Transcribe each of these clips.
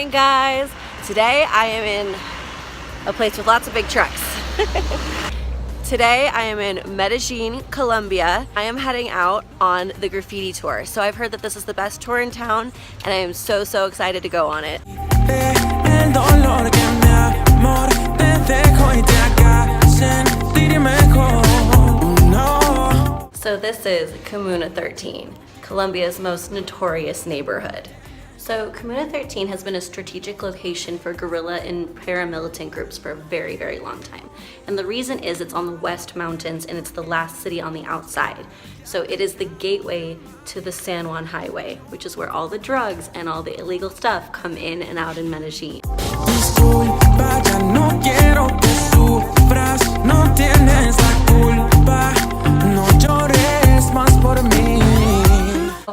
morning, guys. Today I am in a place with lots of big trucks. Today I am in Medellin, Colombia. I am heading out on the graffiti tour. So I've heard that this is the best tour in town and I am so excited to go on it. So this is Comuna 13, Colombia's most notorious neighborhood. So Comuna 13 has been a strategic location for guerrilla and paramilitant groups for a very long time. And the reason is it's on the West Mountains and it's the last city on the outside. So it is the gateway to the San Juan Highway, which is where all the drugs and all the illegal stuff come in and out in Medellin.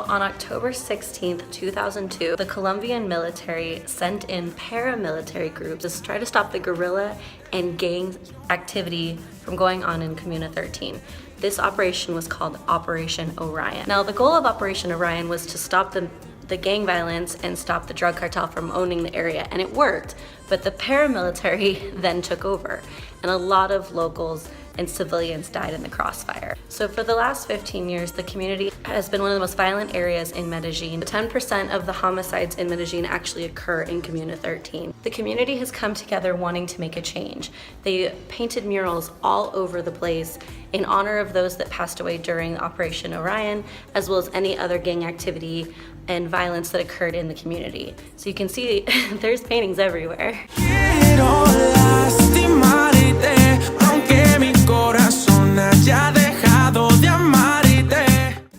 On October 16th, 2002, the Colombian military sent in paramilitary groups to try to stop the guerrilla and gang activity from going on in Comuna 13. This operation was called Operation Orion. Now, the goal of Operation Orion was to stop the gang violence and stop the drug cartel from owning the area, and it worked, but the paramilitary then took over, and a lot of locals and civilians died in the crossfire. So for the last 15 years, the community has been one of the most violent areas in Medellin. 10% of the homicides in Medellin actually occur in Comuna 13. The community has come together wanting to make a change. They painted murals all over the place in honor of those that passed away during Operation Orion, as well as any other gang activity and violence that occurred in the community. So you can see there's paintings everywhere.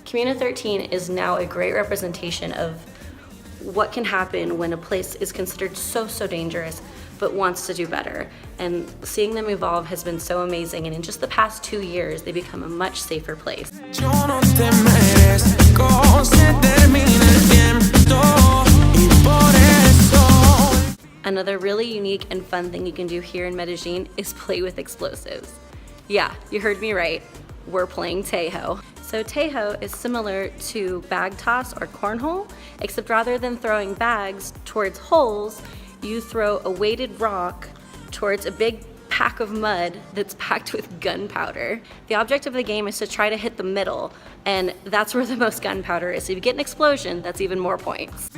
Comuna 13 is now a great representation of what can happen when a place is considered so dangerous but wants to do better. And seeing them evolve has been so amazing, and in just the past 2 years they've become a much safer place. Another really unique and fun thing you can do here in Medellin is play with explosives. Yeah, you heard me right, we're playing Tejo. So Tejo is similar to bag toss or cornhole, except rather than throwing bags towards holes, you throw a weighted rock towards a big pack of mud that's packed with gunpowder. The object of the game is to try to hit the middle, and that's where the most gunpowder is. So if you get an explosion, that's even more points.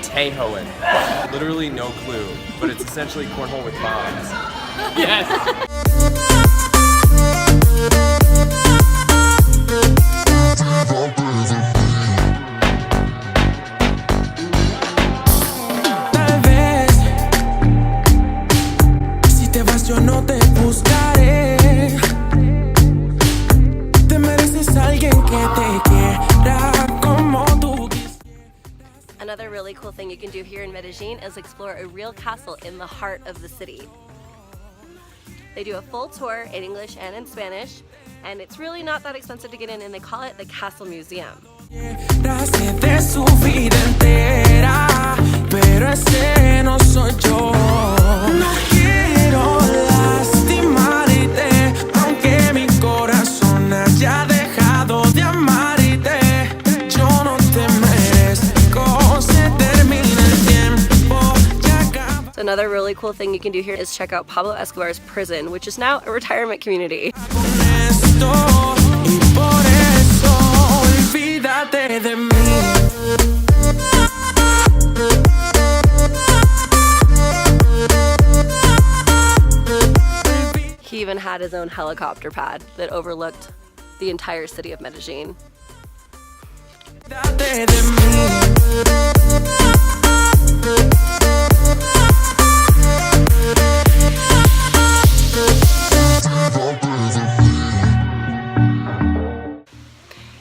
Tejoing. Literally no clue, but it's essentially cornhole with bombs. Yes! Tal vez, si te vas yo no te buscaré. Te mereces alguien que te quiera como tú. Another really cool thing you can do here in Medellin is explore a real castle in the heart of the city. They do a full tour in English and in Spanish, and it's really not that expensive to get in, and they call it the Castle Museum. Another really cool thing you can do here is check out Pablo Escobar's prison, which is now a retirement community. He even had his own helicopter pad that overlooked the entire city of Medellin.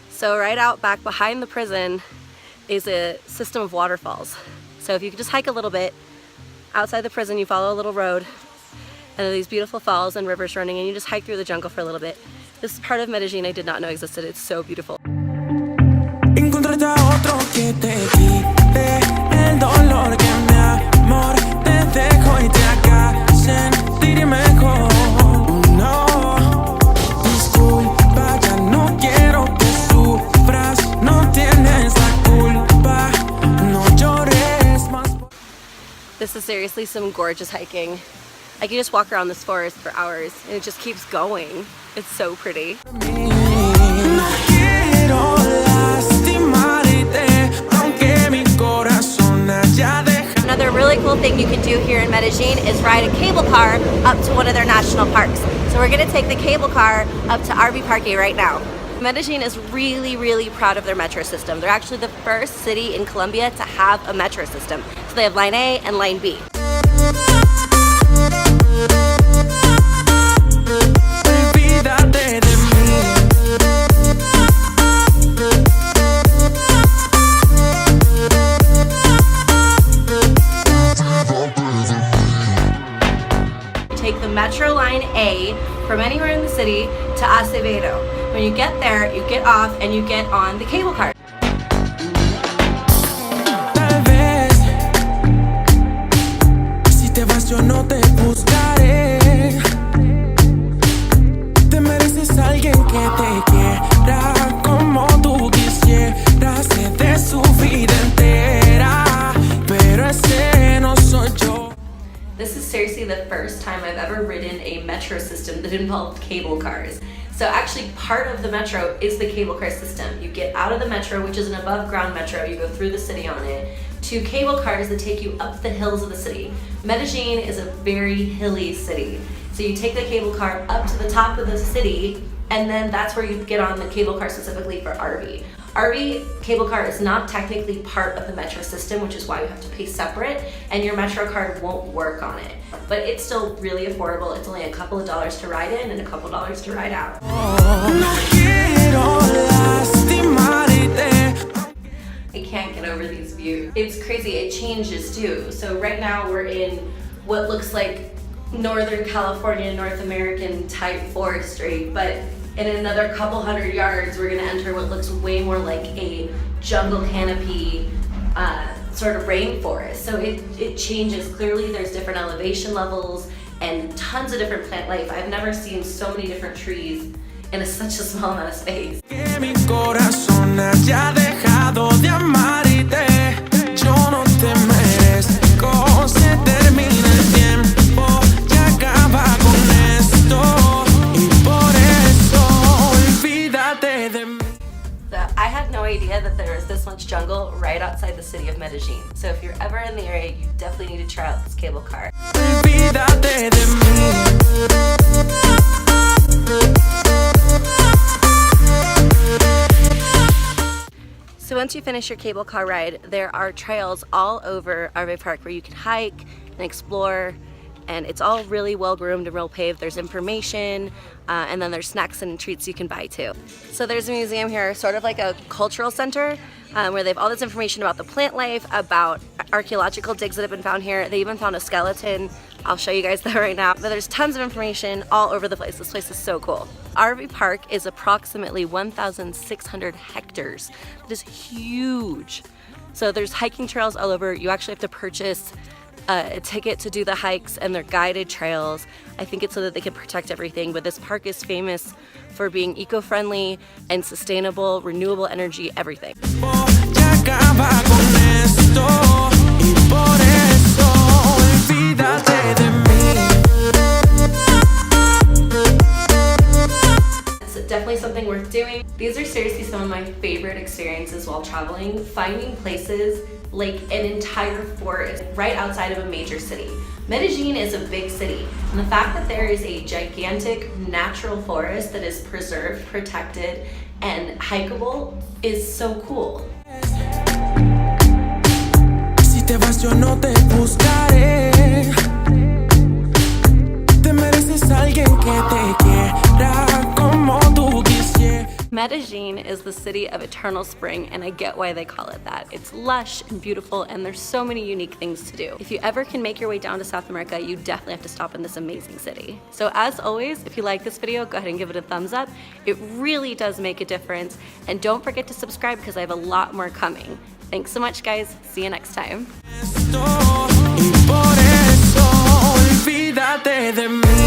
So right out back behind the prison is a system of waterfalls. So if you could just hike a little bit, outside the prison you follow a little road, and there are these beautiful falls and rivers running, and you just hike through the jungle for a little bit. This is part of Medellin I did not know existed. It's so beautiful. Te dejo This is seriously some gorgeous hiking. I can just walk around this forest for hours and it just keeps going. It's so pretty. Another really cool thing you can do here in Medellin is ride a cable car up to one of their national parks. So we're gonna take the cable car up to RV Parque right now. Medellin is really proud of their metro system. They're actually the first city in Colombia to have a metro system. So they have Line A and Line B. Take the Metro Line A from anywhere in the city to Acevedo. When you get there, you get off and you get on the cable car. This is seriously the first time I've ever ridden a metro system that involved cable cars. So actually part of the metro is the cable car system. You get out of the metro, which is an above ground metro, you go through the city on it, to cable cars that take you up the hills of the city. Medellin is a very hilly city. So you take the cable car up to the top of the city, and then that's where you get on the cable car specifically for RV. RV cable car is not technically part of the metro system, which is why you have to pay separate, and your metro card won't work on it. But it's still really affordable. It's only a couple of dollars to ride in and a couple of dollars to ride out. I can't get over these views. It's crazy, it changes too. So right now we're in what looks like Northern California, North American type forestry, but in another couple hundred yards, we're gonna enter what looks way more like a jungle canopy sort of rainforest. So it changes. Clearly there's different elevation levels and tons of different plant life. I've never seen so many different trees in such a small amount of space. I had no idea that there was this much jungle right outside the city of Medellin. So if you're ever in the area, you definitely need to try out this cable car. So once you finish your cable car ride, there are trails all over RV Park where you can hike and explore, and it's all really well groomed and well paved. There's information, and then there's snacks and treats you can buy too. So there's a museum here, sort of like a cultural center, where they have all this information about the plant life, about archaeological digs that have been found here. They even found a skeleton. I'll show you guys that right now. But there's tons of information all over the place. This place is so cool. RV Park is approximately 1,600 hectares. That is huge. So there's hiking trails all over. You actually have to purchase a ticket to do the hikes, and they're guided trails. I think it's so that they can protect everything, but this park is famous for being eco-friendly and sustainable, renewable energy, everything. It's definitely something worth doing. These are seriously some of my favorite experiences while traveling, finding places like an entire forest right outside of a major city. Medellin is a big city, and the fact that there is a gigantic natural forest that is preserved, protected, and hikeable is so cool. Si te vas, yo no te buscaré. Te mereces alguien que te quiera como tú quisieras. Medellin is the city of eternal spring, and I get why they call it that. It's lush and beautiful, and there's so many unique things to do. If you ever can make your way down to South America, you definitely have to stop in this amazing city. So as always, if you like this video, go ahead and give it a thumbs up. It really does make a difference, and don't forget to subscribe because I have a lot more coming. Thanks so much, guys. See you next time. Olvídate de mí.